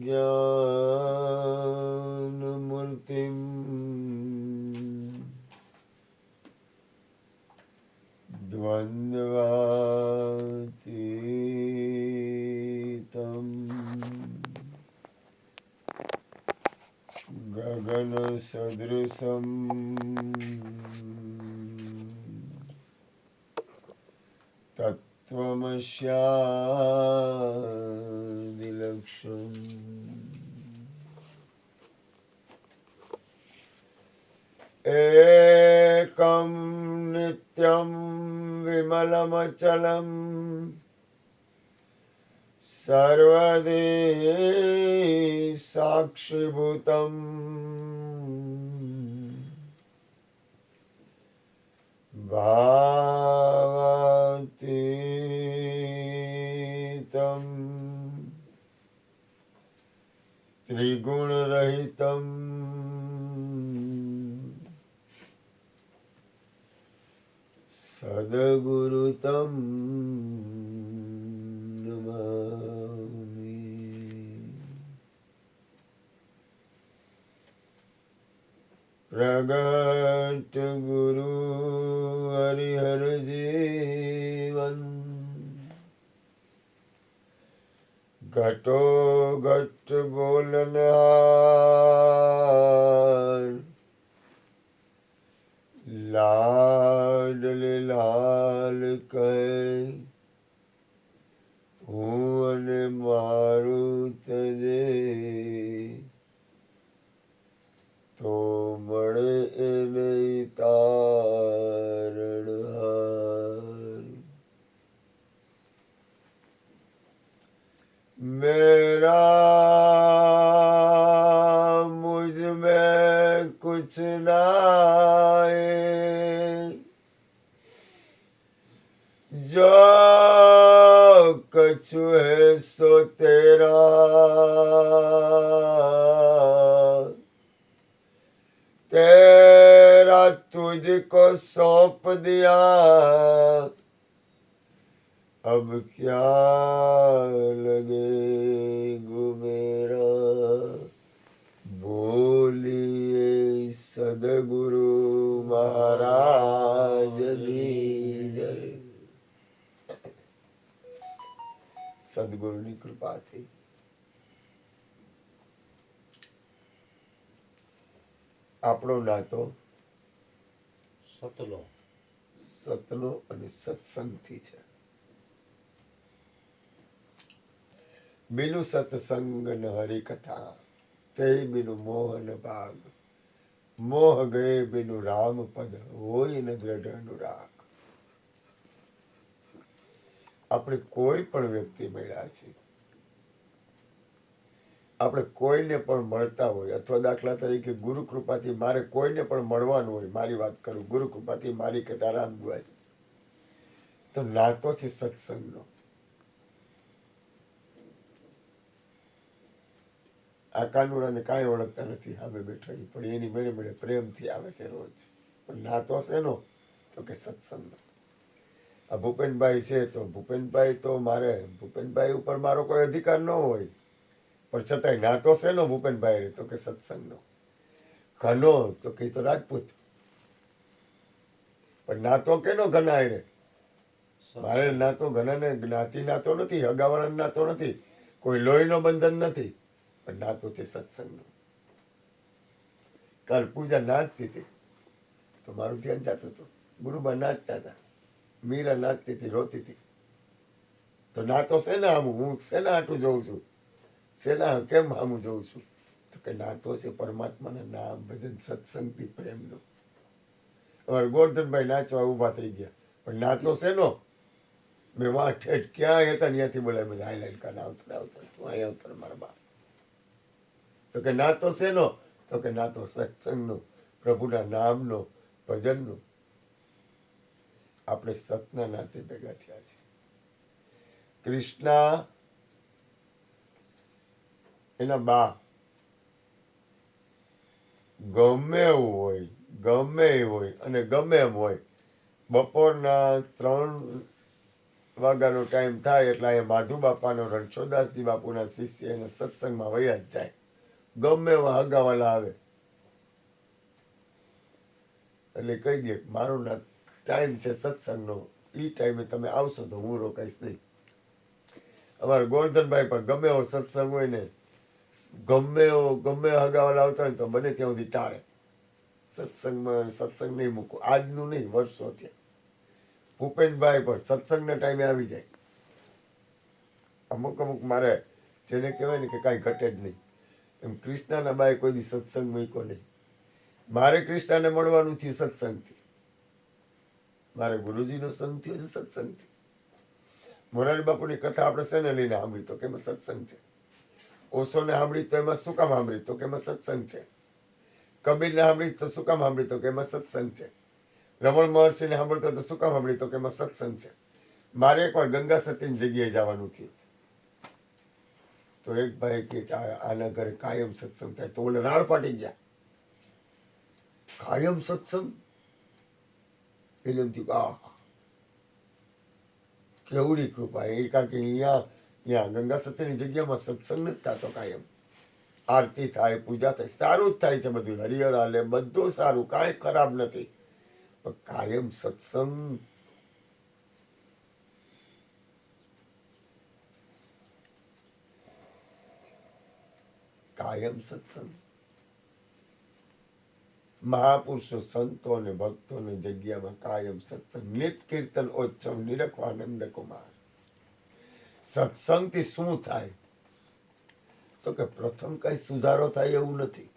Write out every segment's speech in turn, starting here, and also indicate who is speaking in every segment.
Speaker 1: ज्ञानमूर्तिम् द्वन्द्वातीतम् गगनसदृशम् तत्त्वमस्यादिलक्ष्यम् एकं नित्यं विमलमचलं सर्वदि साक्षिभूतम् भावातीतं त्रिगुणरहितं सद्गुरुतं नमामि। प्रगट गुरु हरिहर जीवन घटो घट बोलनहार लाडले लाल कहे हूँ अने मारू तजे तो મળે એ નહીં તારણહાર। मेरा मुझ में कुछ ना है जो कछु है सो तेरा तेरा तुझको सौंप दिया अब क्या लगे मेरा बोलिए सदगुरु महाराज की जय। સદગુરુની કૃપાથી આપણો નાતો સતનો અને સત્સંગથી છે। બીનું સત્સંગ ન હરિકથા તે બીનું મોહન ભાગ મોહ ગયે બીનું રામ પદ હોય ન દ્રઢ અનુરાગ। આપણે કોઈ પણ વ્યક્તિ મળ્યા છે, આપણે કોઈને પણ મળતા હોય અથવા દાખલા તરીકે ગુરુ કૃપાથી મારે કોઈને પણ મળવાનું હોય, મારી વાત કરું, ગુરુ કૃપાથી મારી કથા રામ ગુવાય તો નાતો છે સત્સંગનો। આ કાનુડાને કાંઈ ઓળખતા નથી સામે બેઠો પણ એની મેળે મેળે પ્રેમથી આવે છે રોજ, પણ નાતો શેનો તો કે સત્સંગનો। આ ભૂપેનભાઈ છે તો ભૂપેનભાઈ તો મારે ભૂપેનભાઈ ઉપર મારો કોઈ અધિકાર ન હોય પણ છતાંય નાતો શેનો ભૂપેનભાઈ તો કે સત્સંગનો। ઘનો તો કે તો રાજપૂત પણ નાતો કેનો ઘનાય રે મારે નાતો ઘનાને જ્ઞાતિ નાતો નથી, હગાવાળાનો નાતો નથી, કોઈ લોહીનો બંધન નથી, પણ નાતો છે સત્સંગનો। કાલ પૂજા નાચતી હતી તો મારું ધ્યાન જતું હતું, ગુરુબા નાચતા હતા, મીરા નાચતી હતી, રોતી હતી, તો નાતો શેના આમું હું શેના આટું જોઉં છું, શેના કેમ આમું જોઉં છું તો કે નાતો છે પરમાત્માના નામ ભજન સત્સંગથી પ્રેમનો। અમારે ગોરધનભાઈ નાચવા ઊભા થઈ ગયા પણ નાતો શેનો મેં વાહ ઠેઠ ક્યાં હતા ત્યાંથી બોલાય બધા હાઈલાઈટ કાન આવતર આવતર તું અહીંયા આવતર મારા બા તો કે નાતો શેનો તો કે નાતો સત્સંગનો, પ્રભુના નામનો, ભજનનો। આપણે સતના નાતે ભેગા થયા છે। કૃષ્ણ એના બા ગમે એવું હોય, ગમે એ હોય અને ગમે એમ હોય, બપોરના 3 વાગ્યાનો ટાઈમ થાય એટલે અહીંયા માધુ બાપાનો રણછોડદાસજી બાપુના શિષ્ય એના સત્સંગમાં વયા જ જાય. ગમે એવા હગાવાલા આવે એટલે કહી દે મારો ના ટાઈમ છે સત્સંગનો, એ ટાઈમે તમે આવશો તો હું રોકાઈશ નહીં. અમારા ગોરધનભાઈ પણ ગમે એવો સત્સંગ હોય ને, ગમે હગાવાલા આવતા હોય ને તો બને ત્યાં સુધી ટાળે. સત્સંગ નહીં મૂકવું, આજનું નહીં, વર્ષો ત્યાં. ભૂપેનભાઈ પણ સત્સંગના ટાઈમે આવી જાય. અમુક મારે જેને કહેવાય ને કે કાંઈ ઘટે જ નહીં. એમ કૃષ્ણના બાએ કોઈ દી સત્સંગ મૂક્યો નહીં. મારે કૃષ્ણને મળવાનું થયું સત્સંગથી, મારે ગુરુજીનો સંગ થયો છે સત્સંગથી. મોરારી બાપુની કથા આપણે શેને લઈને સાંભળી તો કે એમાં સત્સંગ છે. ઓશોને સાંભળી તો એમાં શું કામ સાંભળી તો કે એમાં સત્સંગ છે. કબીરને સાંભળી તો શું કામ સાંભળી તો કે એમાં સત્સંગ છે. રમણ મહર્ષિને સાંભળતો તો શું કામ સાંભળી તો કે એમાં સત્સંગ છે. મારે એકવાર ગંગા સતીની જગ્યાએ જવાનું થયું તો એક ભાઈ કે આના ઘરે કાયમ સત્સંગ થાય તો ઓલે રાડ પાટી ગયા. કાયમ સત્સંગ એને એમ થયું આ કેવડી કૃપા એ, કારણ કે અહીંયા ગંગા સતીની જગ્યામાં સત્સંગ નથી થતો કાયમ. આરતી થાય, પૂજા થાય, સારું જ થાય છે બધું, હરિહર હાલે, બધું સારું, કાંઈ ખરાબ નથી. પણ કાયમ સત્સંગ કાયમ સત્સંગ મહાપુરુષો સંતો અને ભક્તોની જગ્યામાં કાયમ સત્સંગ, નિત કીર્તન ઓત્સવ નિરખવા નંદ કુમાર. સત્સંગથી શું થાય તો કે પ્રથમ કઈ સુધારો થાય એવું નથી.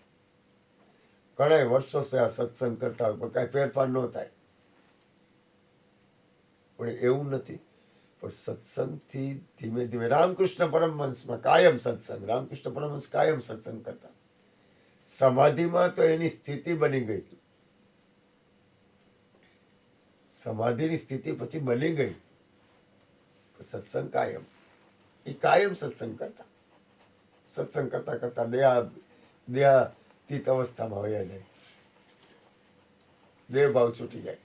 Speaker 1: ઘણા વર્ષો છે આ સત્સંગ કરતા હોય પણ કઈ ફેરફાર ન થાય, પણ એવું નથી. પણ સત્સંગથી ધીમે ધીમે રામકૃષ્ણ પરમહંસમાં કાયમ સત્સંગ, રામકૃષ્ણ પરમહંસ કાયમ સત્સંગ કરતા. સમાધિમાં તો એની સ્થિતિ બની ગઈ, સમાધિની સ્થિતિ પછી બની ગઈ, સત્સંગ કાયમ, એ કાયમ સત્સંગ કરતા. સત્સંગ કરતા કરતા દેહાતીત અવસ્થામાં વયા જાય, દેહ ભાવ છૂટી જાય.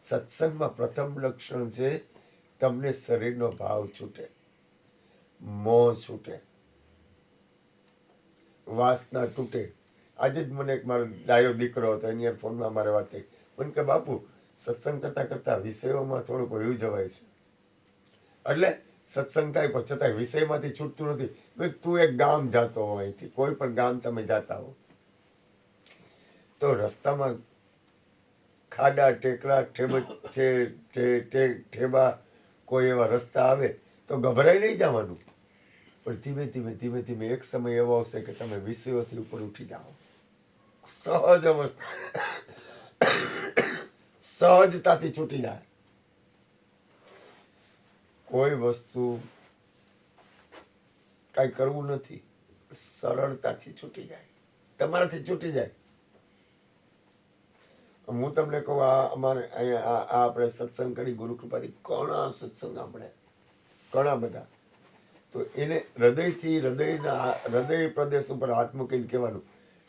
Speaker 1: સત્સંગમાં પ્રથમ લક્ષણ છે તમને શરીરનો ભાવ છૂટે, મોહ છૂટે, વાસના તૂટે. આજે જ મને એક મારો ડાયો દીકરો હતો, એની ફોનમાં મારે વાત થઈ, મને કે બાપુ સત્સંગ કરતા કરતા વિષયોમાં થોડુંક વયું જવાય છે. એટલે સત્સંગ થાય પણ છતાંય વિષયમાંથી છૂટતું નથી. તું એક ગામ જાતો હો, અહીંથી કોઈ પણ ગામ તમે જાતા હો તો રસ્તામાં ખાડા ટેકરા ઠેબા કોઈ એવા રસ્તા આવે તો ગભરાઈ નહીં જવાનું, પણ ધીમે ધીમે ધીમે ધીમે એક સમય એવો આવશે કે તમે વિષયોથી ઉપર ઉઠી જાઓ. સહજ અવસ્થા, સહજતાથી છૂટી જાય. કોઈ વસ્તુ કાંઈ કરવું નથી, સરળતાથી છૂટી જાય, તમારાથી છૂટી જાય. હું તમને કહું, આ અમારે અહીંયા આ આપણે સત્સંગ કરી ગુરુ કૃપાથી ઘણા સત્સંગ આપણે ઘણા બધા, તો એને હૃદયથી હૃદય પ્રદેશ ઉપર હાથ મૂકીને કહેવાનું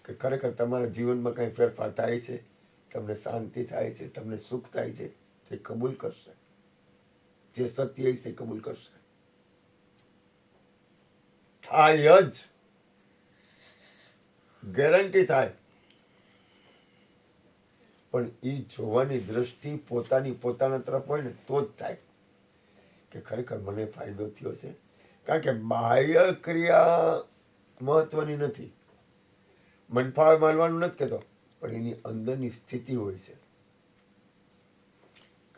Speaker 1: કે ખરેખર તમારા જીવનમાં કંઈ ફેરફાર થાય છે, તમને શાંતિ થાય છે, તમને સુખ થાય છે, તે કબૂલ કરશે. જે સત્ય છે કબૂલ કરશે, થાય જ, ગેરંટી થાય. પણ એ જોવાની દ્રષ્ટિ પોતાના તરફ હોય ને તો જ થાય કે ખરેખર મને ફાયદો થયો છે. કારણ કે બાહ્ય ક્રિયા મહત્વની નથી, મનફાવે માનવાનું નથી કહેતો, પણ એની અંદરની સ્થિતિ હોય છે.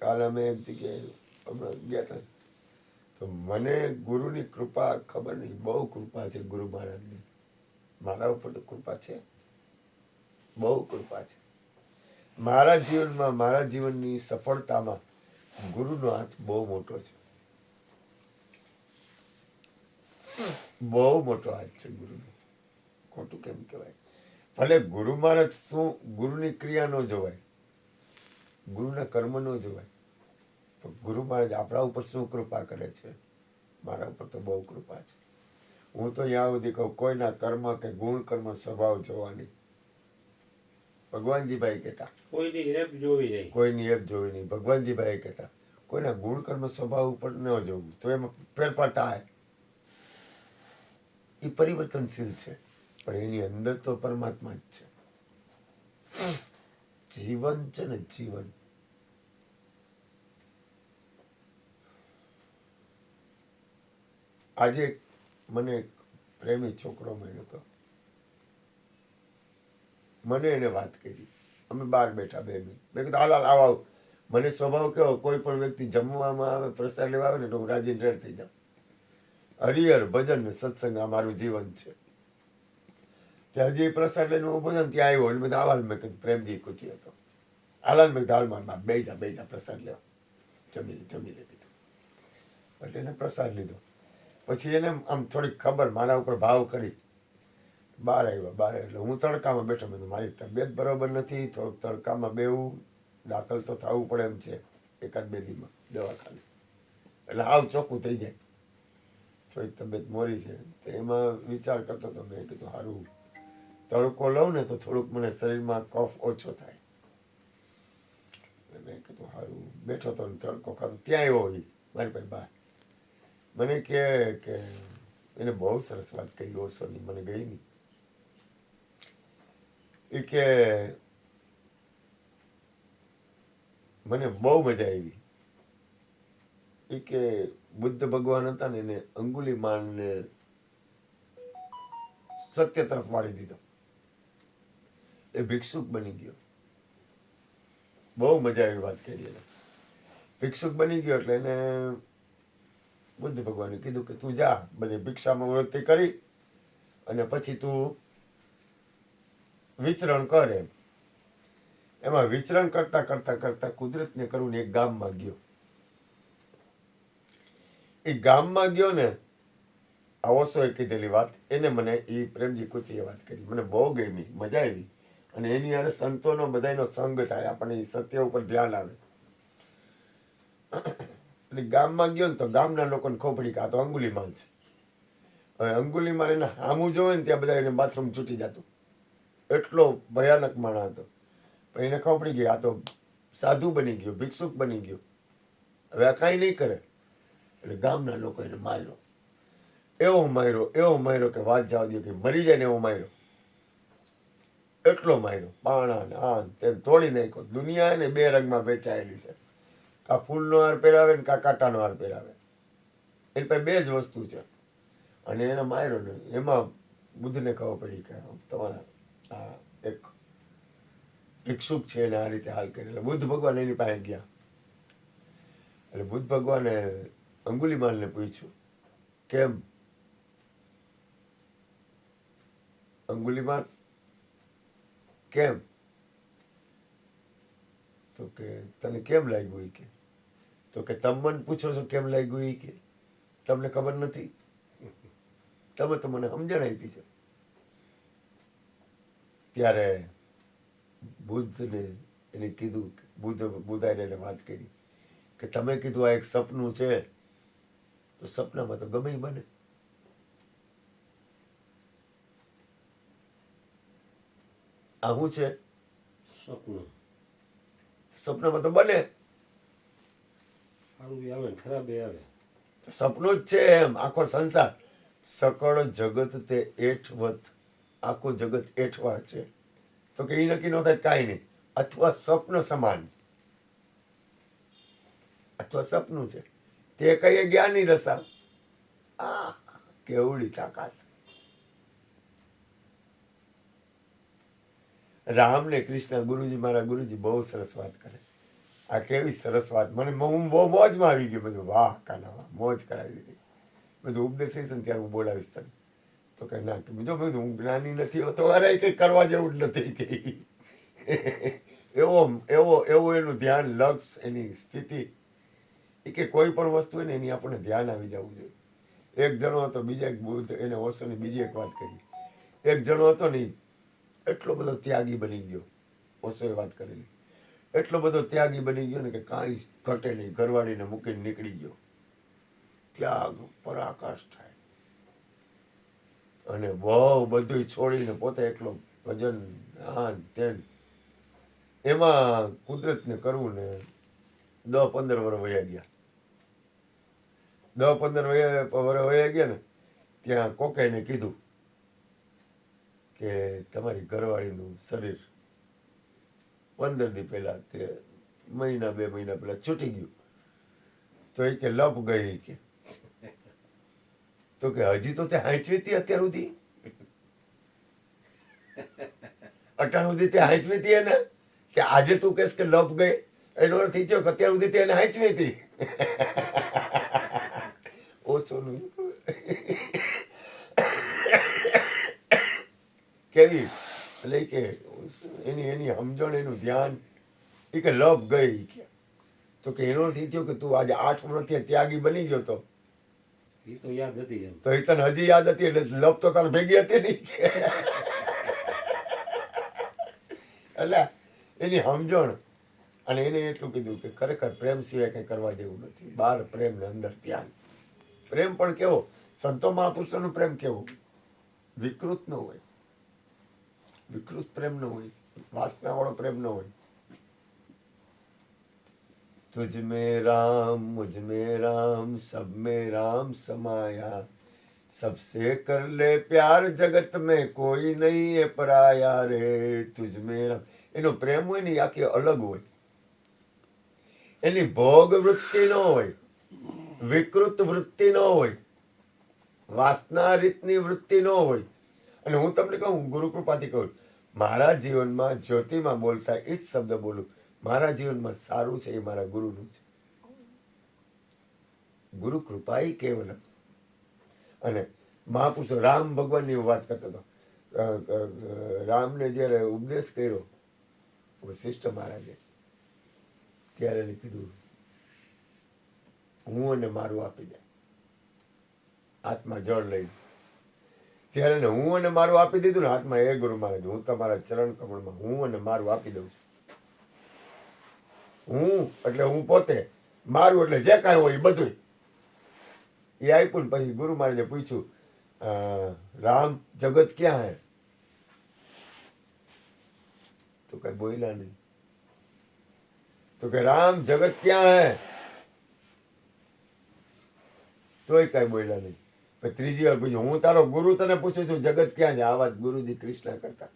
Speaker 1: કાલે અમે એક જગ્યાએ હમણાં ગયા હતા તો મને ગુરુની કૃપા ખબર નહીં, બહુ કૃપા છે ગુરુ મહારાજની, મારા ઉપર તો કૃપા છે, બહુ કૃપા છે. મારા જીવનમાં, મારા જીવનની સફળતામાં ગુરુનો હાથ બહુ મોટો છે, બહુ મોટો હાથ છે ગુરુનો. ખોટું કેમ કહેવાય? ભલે ગુરુ મહારાજ શું, ગુરુની ક્રિયા ન જોવાય, ગુરુના કર્મ ન જોવાય, પણ ગુરુ મહારાજ આપણા ઉપર શું કૃપા કરે છે, મારા ઉપર તો બહુ કૃપા છે. હું તો ત્યાં સુધી કહું, કોઈના કર્મ કે ગુણ કર્મ સ્વભાવ જોવાની, ભગવાનજીભાઈ કહેતા, કોઈની એપ જોવી નહીં. ભગવાનજીભાઈ કહેતા કોઈના ગુણ કર્મ સ્વભાવ ઉપર ન જવું, તો એમાં ફેરફાર થાય. એ પરિવર્તનશીલ છે, પણ એની અંદર તો પરમાત્મા જ છે. જીવન છે ને જીવન, આજે મને એક પ્રેમી છોકરો મળ્યો હતો. મને એને વાત કરી, અમે બહાર બેઠા 2 મિનિટ. મેં કીધું હાલ આવ. મને સ્વભાવ કેવો, કોઈ પણ વ્યક્તિ જમવામાં આવે, પ્રસાદ લેવા આવે ને તો હું રાજીને રેડ થઈ જાઉં. હરિહર ભજન ને સત્સંગ આ મારું જીવન છે. ત્યાં હજી પ્રસાદ લઈને ઉભો ને ત્યાં આવ્યો એટલે બધા આવાલ. મેં કીધું પ્રેમજી કુચી હતો. હાલાલ મેં કીધું હાલ માર બે જા પ્રસાદ લેવા. જમી લે કીધું. એટલે એને પ્રસાદ લીધો. પછી એને આમ થોડીક ખબર મારા ઉપર ભાવ કરી. બહાર આવ્યા એટલે હું તડકામાં બેઠો. મેં મારી તબિયત બરોબર નથી, થોડુંક તડકામાં બેવું, દાખલ તો થવું પડે એમ છે 1-2 દીમાં દવાખાને, એટલે હાવ ચોખ્ખું થઈ જાય. થોડીક તબિયત મોરી છે, તો એમાં વિચાર કરતો હતો. મેં કીધું સારું તડકો લઉં ને તો થોડુંક મને શરીરમાં કફ ઓછો થાય. એટલે મેં કીધું સારું બેઠો તો તડકો ખાતો. ત્યાં આવ્યો હોય મારી પાસે બહાર. મને કે એને બહુ સરસ વાત કરી ઓશોની, મને ગઈ નહીં. એ કે મને બહુ મજા આવી. એ કે બુદ્ધ ભગવાન હતા ને એને અંગુલીમાલને સત્ય તરફ વાળી દીધો. એ ભિક્ષુક બની ગયો. બહુ મજા આવી વાત કરી એને. ભિક્ષુક બની ગયો એટલે એને બુદ્ધ ભગવાને કીધું કે તું જા બધી ભિક્ષામાં વૃત્તિ કરી અને પછી તું વિચરણ કર. એમાં વિચરણ કરતા કરતા કરતા કુદરતને કરું ને એક ગામમાં ગયો. એ ગામમાં ગયો ને, આ ઓશોએ કીધેલી વાત એને મને એ પ્રેમજી કુચીએ વાત કરી. મને બહુ ગમી, મજા આવી. અને એની હારે સંતોનો બધાનો સંગ થાય, આપણને સત્ય ઉપર ધ્યાન આવે. એટલે ગામમાં ગયો ને તો ગામના લોકોને ખોપડી કે આ તો અંગુલીમાલ છે. હવે અંગુલીમાલ એને સામું જોવે ને ત્યાં બધા એને બાથરૂમ છૂટી જતું. એટલો ભયાનક માણસ હતો. પણ એને ખબર પડી ગઈ આ તો સાધુ બની ગયો, ભિક્ષુક બની ગયો, હવે આ કાંઈ નહીં કરે. એટલે ગામના લોકો એને માર્યો. એવો માર્યો કે વાત જવા દો, કે મરી જાય ને એવો માર્યો. એટલો માર્યો, પાણા ને આ તેમ તોડી નાખ્યો. દુનિયા એને 2 રંગમાં વેચાયેલી છે, કા ફૂલનો હાર પહેરાવે ને કા કાંટાનો હાર પહેરાવે. એની પાસે 2 જ વસ્તુ છે. અને એને માર્યો ને એમાં બુદ્ધને ખબર પડી કે તમારા આ એક ભિક્ષુક છે એને આ રીતે હાલ કરી. એટલે બુદ્ધ ભગવાન એની પાસે ગયા. એટલે બુદ્ધ ભગવાને અંગુલીમાલને પૂછ્યું કેમ અંગુલીમાલ કેમ? તો કે તને કેમ લાગ્યું? એ કે તો કે તમે મને પૂછો છો કેમ લાગ્યું? એ કે તમને ખબર નથી, તમે તો મને સમજણ આપી છે. ત્યારે બુદ્ધને એને કીધું, બુદ્ધાએ એને વાત કરી કે તમે કીધું આ એક સપનું છે, તો સપનામાં તો ગમે ઈ બને. આ શું છે?
Speaker 2: સપનું.
Speaker 1: સપનામાં તો બને,
Speaker 2: સારું આવે ને ખરાબ આવે.
Speaker 1: સપનું જ છે એમ. આખો સંસાર સકળ જગત તે એઠવત, આખું જગત એઠવાડ છે. તો કે એ નક્કી ન થાય કાંઈ નહીં. અથવા સ્વપ્ન સમાન, અથવા સપનું છે તે કહીએ જ્ઞાની રસા. આ કેવડી તાકાત! રામ ને કૃષ્ણ ગુરુજી, મારા ગુરુજી બહુ સરસ વાત કરે. આ કેવી સરસ વાત! મને હું બહુ મોજમાં આવી ગયો. બધું વાહ કાના વાહ, મોજ કરાવી દીધી. બધું ઉપદેશ હશે ને ત્યારે હું બોલાવીશ તને. તો કે ના કે બીજો બધું હું જ્ઞાની નથી હોતો, અરે કંઈ કરવા જેવું જ નથી કે એવો એવો એવો એનું ધ્યાન, લક્ષ, એની સ્થિતિ. એ કે કોઈ પણ વસ્તુ હોય ને એની આપણને ધ્યાન આવી જવું જોઈએ. એક જણો હતો, બીજા એક બુદ્ધ એને ઓશોની બીજી એક વાત કરી. એક જણો હતો ને એટલો બધો ત્યાગી બની ગયો. ઓશોએ વાત કરેલી, એટલો બધો ત્યાગી બની ગયો ને કે કાંઈ ઘટે નહીં, ઘરવાળીને મૂકીને નીકળી ગયો. ત્યાગ, પરાકાશ થાય. અને બહુ બધું છોડીને પોતે એકલો ભજન આન તેન, એમાં કુદરતને કરવું ને 10-15 વર્ષ વયા ગયા. 10-15 વર્ષ વયા ગયા ને ત્યાં કોકે એને કીધું કે તમારી ઘરવાળીનું શરીર 15 દી પહેલા તે 1-2 મહિના પહેલા છૂટી ગયું. તો એ કે લપ ગઈ કે તો કે હજી તો તે હાંચવી હતી અત્યાર સુધી, અટાણ સુધી તે હાંચવી હતી એને, કે આજે તું કહેશ કે લપ ગઈ, એનો અર્થ એ થયો કે અત્યાર સુધી તે એને હાંચવી હતી. ઓછોનું કેવી એટલે કે એની સમજણ, એનું ધ્યાન, એ કે લપ ગઈ કે તો કે એનો અર્થ એ થયો કે તું આજે 8 વર્ષથી ત્યાગી બની ગયો તો
Speaker 2: એ તો યાદ હતી એમ.
Speaker 1: તો એ તને હજી યાદ હતી એટલે લપ તો તારે ભેગી હતી નહીં કે એટલે એની સમજણ. અને એને એટલું કીધું કે ખરેખર પ્રેમ સિવાય કંઈ કરવા જેવું નથી. બહાર પ્રેમ ને અંદર ધ્યાન. પ્રેમ પણ કેવો, સંતો મહાપુરુષોનો પ્રેમ કેવો, વિકૃત ન હોય, વિકૃત પ્રેમ ન હોય, વાસના વાળો પ્રેમ ન હોય. तुझ में राम मुझ में राम सब में राम समाया, सबसे कर ले प्यार जगत में कोई नहीं है पराया रे. तुझ में राम, એનો પ્રેમ હોય ને આખી અલગ હોય. એની ભોગ વૃત્તિ ન હોય, વિકૃત વૃત્તિ ન હોય, વાસના રીતની વૃત્તિ ન હોય. અને હું તમને કહું, ગુરુ કૃપાથી કહું, મારા જીવનમાં જ્યોતિમાં બોલતા એ જ શબ્દ બોલું, મારા જીવનમાં સારું છે એ મારા ગુરુનું છે. ગુરુ કૃપા એ કેવલ. અને મહાપુરુષો રામ ભગવાનની હું વાત કરતો હતો. રામને જ્યારે ઉપદેશ કર્યો વશિષ્ઠ મહારાજે, ત્યારે એને કીધું હું અને મારું આપી દે, હાથમાં જળ લઈને. ત્યારે એને હું અને મારું આપી દીધું ને હાથમાં, એ ગુરુ મહારાજ હું તમારા ચરણ કમળમાં હું અને મારું આપી દઉં છું. હું એટલે હું પોતે, મારું એટલે જે કાંઈ હોય એ બધું એ આપ્યું. ને પછી ગુરુ મહારાજે પૂછ્યું, રામ જગત ક્યાં હે? તો કઈ બોલ્યા નહીં. તો કે રામ જગત ક્યાં હે? તોય કઈ બોલ્યા નહીં. પછી ત્રીજી વાર પૂછ્યું, હું તારો ગુરુ તને પૂછું છું જગત ક્યાં છે? આ વાત ગુરુજી કૃષ્ણ કરતા,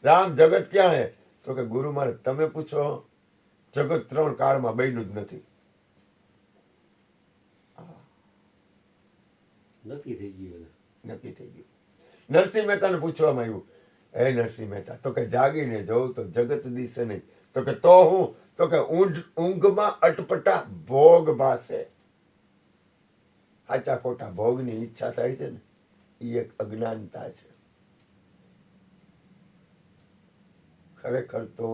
Speaker 1: રામ જગત ક્યાં હે? તો કે ગુરુ મહારાજ તમે પૂછો, જગત 3 કાળમાં બન્યું જ નથી.
Speaker 2: નક્કી થઈ ગયું.
Speaker 1: નક્કી થઈ ગયું. નરસિંહ મહેતાને પૂછવામાં આવ્યું, હે નરસિંહ મહેતા, તો કે જાગીને જોઉં તો જગત દિશે નહીં. તો કે તો હું? તો કે ઊંઘમાં અટપટા ભોગ ભાસે. સાચા ખોટા ભોગની ઈચ્છા થાય છે ને, એ એક અજ્ઞાનતા છે. ખરેખર તો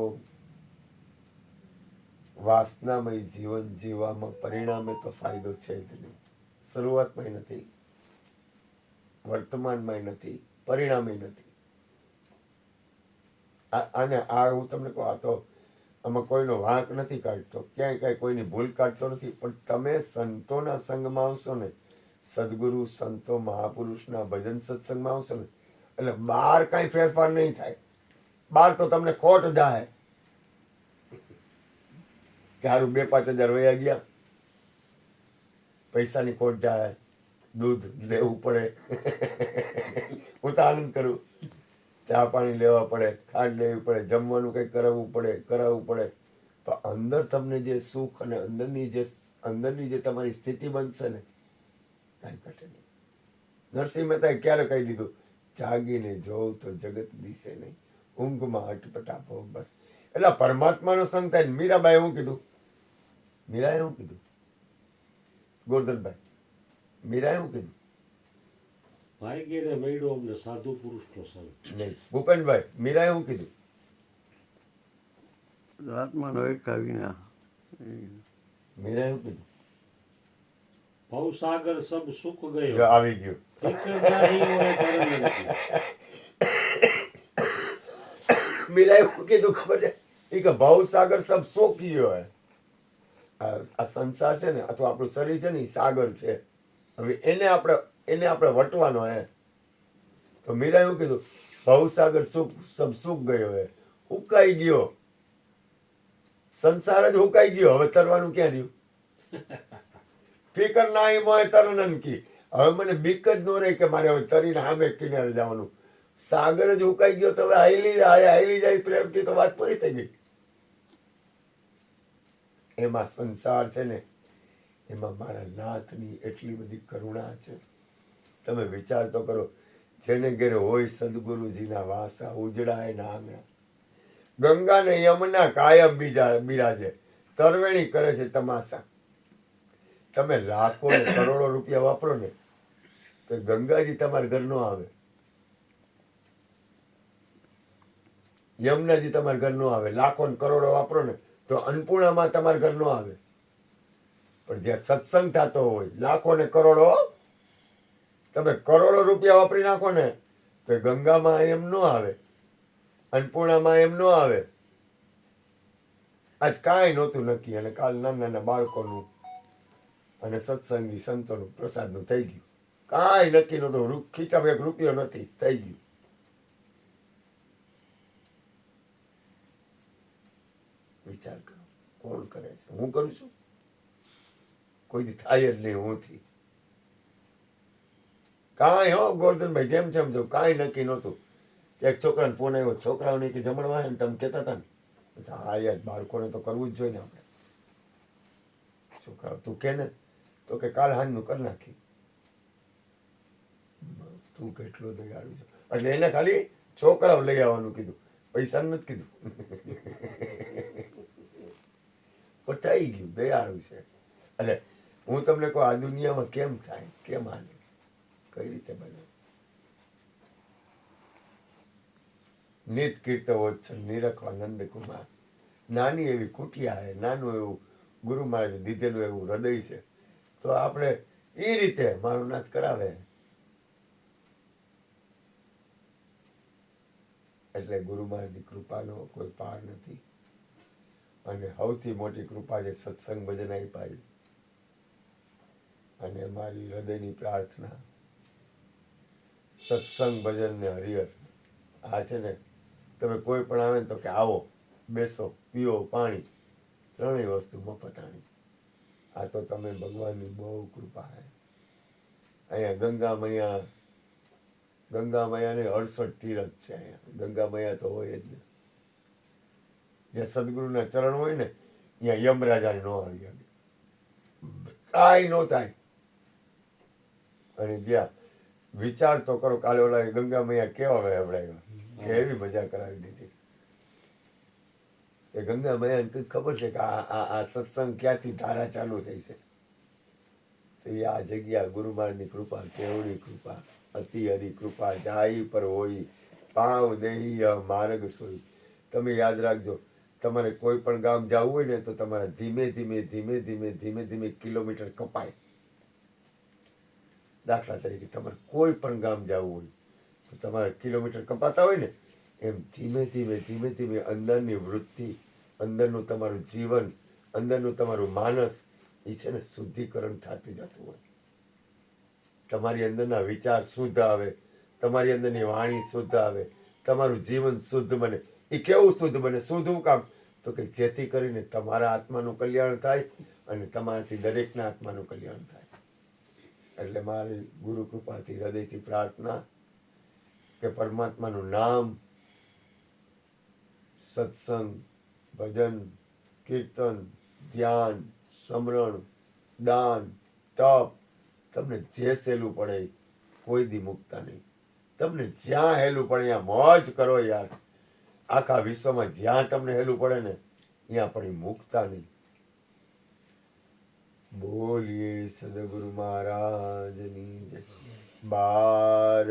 Speaker 1: વાસનામય જીવન જીવવામાં પરિણામે તો ફાયદો છે જ નહીં. શરૂઆતમાં નથી, વર્તમાનમાં નથી, પરિણામે નથી. આને આ હું તમને કહું, આ તો આમાં કોઈનો વાંક નથી કાઢતો, ક્યાંય કાંઈ કોઈની ભૂલ કાઢતો નથી. પણ તમે સંતોના સંગમાં આવશો ને, સદગુરુ સંતો મહાપુરુષના ભજન સત્સંગમાં આવશો ને, એટલે બહાર કાંઈ ફેરફાર નહીં થાય. બહાર તો તમને ખોટ જાય કે હારું 2-5 હજાર વયા ગયા, પૈસાની ખોટ જાય, દૂધ લેવું પડે, હું તો આનંદ કરું, ચા પાણી લેવા પડે, ખાંડ લેવી પડે, જમવાનું કંઈક કરાવવું પડે. પણ અંદર તમને જે સુખ અને અંદરની જે તમારી સ્થિતિ બનશે ને, કાંઈ ઘટે નહીં. નરસિંહ મહેતાએ ક્યારે કહી દીધું, જાગીને જોઉં તો જગત દિશે નહીં, ઊંઘમાં અટપટા ભોગ બસ. એટલે પરમાત્માનો સંગ થાય. મીરાબાઈ શું કીધું? મીરાએ શું કીધું? ગોરધનભાઈ, મીરાએ શું કીધું?
Speaker 2: ભાઈ ઘેરે મળ્યો અમને સાધુ પુરુષનો સંગ.
Speaker 1: નહીં. ભૂપેનભાઈ, મીરાએ શું કીધું?
Speaker 3: આત્માનો એકાવીના.
Speaker 1: મીરાએ શું કીધું?
Speaker 2: ભવસાગર સબ સુખ ગયો,
Speaker 1: જો આવી ગયું.
Speaker 2: ઠીકરદારી હોય ધર્મ નથી.
Speaker 1: મીરાએ શું કીધું ખબર છે? એ કે ભવસાગર સબ સોકી ગયો હે. આ સંસાર છે ને, અથવા આપણું શરીર છે ને, એ સાગર છે. હવે એને આપણે વટવાનો હે. તો મીરાએ શું કીધું? ભવસાગર સબ સુખ ગયો હે, ઉકાઈ ગયો. સંસાર જ હુકાઈ ગયો, હવે તરવાનું ક્યાં રહ્યું? ફિકર ના એ મોય તરન કી. હવે મને બીક જ ન રહી કે મારે હવે તરીને સામે કિનારે જવાનું. સાગર જ હુકાઈ ગયો તો હવે હાલી જાય પ્રેમથી તો વાત પૂરી થઈ ગઈ. એમાં સંસાર છે ને, એમાં મારા નાથની એટલી બધી કરુણા છે. તમે વિચાર તો કરો, જેને ઘેરે હોય સદગુરુજીના વાસા, ઉજળાય ના આંગણા, ગંગા ને યમુના કાયમ બિરાજે, તરવેણી કરે છે તમાશા. તમે લાખો ને કરોડો રૂપિયા વાપરો ને તો ગંગાજી તમારા ઘર નો આવે, યમુનાજી તમારા ઘર નો આવે. લાખો ને કરોડો વાપરો ને તો અન્નપૂર્ણામાં તમારા ઘર નો આવે. પણ જ્યાં સત્સંગ થતો હોય, લાખો ને કરોડો, તમે કરોડો રૂપિયા વાપરી નાખો ને તો ગંગામાં એમ નો આવે, અન્નપૂર્ણામાં એમ નો આવે. આજ કાંઈ નહોતું નક્કી અને કાલ નાના નાના બાળકોનું અને સત્સંગી સંતોનું પ્રસાદનું થઈ ગયું. કાંઈ નક્કી નહોતું, ખીચામાં એક રૂપિયો નથી, થઈ ગયું. વિચાર કરો, કોણ કરે છે? હું કરું છું? કોઈ દી થાય જ નહીં હુંથી. કાંઈ હો ગોરધનભાઈ, જેમ જેમ જો કાંઈ નક્કી નહોતું. એક છોકરાને ફોન આવ્યો, છોકરાઓને કે જમણવા ને તમે કહેતા હતા ને, હા યાર બાળકોને તો કરવું જ જોઈએ ને આપણે. છોકરાઓ તું કે ને તો કે કાલ હાંજનું કરી નાખી. તું કેટલો દયાળુ છે. એટલે એને ખાલી છોકરાઓ લઈ આવવાનું કીધું, પૈસા નથી કીધું. પણ થઈ ગયું, દયાળુ છે. એટલે હું તમને કહું, આ દુનિયામાં કેમ થાય, કેમ હાલે, કઈ રીતે બને? નિત કીર્તવોત્સવ નિરખવા નંદકુમાર. નાની એવી કુટિયા હે, નાનું એવું ગુરુ મહારાજે દીધેલું એવું હૃદય છે. તો આપણે એ રીતે મારું નાથ કરાવે. એટલે ગુરુ મહારાજની કૃપાનો કોઈ પાર નથી. અને સૌથી મોટી કૃપા છે સત્સંગ ભજન આપ્યા. અને મારી હૃદયની પ્રાર્થના, સત્સંગ ભજન ને હરિહર, આ છે ને, તમે કોઈ પણ આવે ને તો કે આવો, બેસો, પીઓ પાણી, ત્રણેય વસ્તુ મફતાણી. આ તો તમે ભગવાનની બહુ કૃપા છે. અહીંયા ગંગા મૈયાને 68 તીરથ છે. અહીંયા ગંગા મૈયા તો હોય જ ને. જ્યાં સદગુરુના ચરણ હોય ને ત્યાં યમરાજાને ન આવી શકે, કાંઈ ન થાય. અને જ્યાં વિચાર તો કરો, કાલે ઓલા ગંગા મૈયા કેવા વહેવડાવ્યા, એવી મજા કરાવી દીધી. એ ગંગા મૈયાને કંઈક ખબર છે કે આ સત્સંગ ક્યાંથી ધારા ચાલુ થઈ છે. તો એ આ જગ્યા ગુરુ મહારાજની કૃપા, કેવડી કૃપા, અતિ હરી કૃપા, જાય પર હોય, પાવ દેહી માર્ગ સોઈ. તમે યાદ રાખજો, તમારે કોઈ પણ ગામ જવું હોય ને તો તમારે ધીમે ધીમે કિલોમીટર કપાય. દાખલા તરીકે તમારે કોઈ પણ ગામ જવું હોય તો તમારે કિલોમીટર કપાતા હોય ને, એમ ધીમે ધીમે અંદરની વૃત્તિ, અંદરનું તમારું જીવન, અંદરનું તમારું માનસ, એ છે ને શુદ્ધિકરણ થતું જતું હોય. તમારી અંદરના વિચાર શુદ્ધ આવે, તમારી અંદરની વાણી શુદ્ધ આવે, તમારું જીવન શુદ્ધ બને. એ કેવું શુદ્ધ બને? શુદ્ધ હું કામ? તો કે જેથી કરીને તમારા આત્માનું કલ્યાણ થાય અને તમારાથી દરેકના આત્માનું કલ્યાણ થાય. એટલે મારી ગુરુ કૃપાથી હૃદયથી પ્રાર્થના કે પરમાત્માનું નામ, સત્સંગ, ભજન, કીર્તન, ધ્યાન, સ્મરણ, દાન, તપ, તમને જે સહેલું પડે કોઈ દી મુકતા નહીં. તમને જ્યાં હેલું પડે ત્યાં મોજ કરો યાર. આખા વિશ્વમાં જ્યાં તમને હેલું પડે ને ત્યાં પણ મુકતા નહીં. બોલીએ સદગુરુ મહારાજની જય. બાર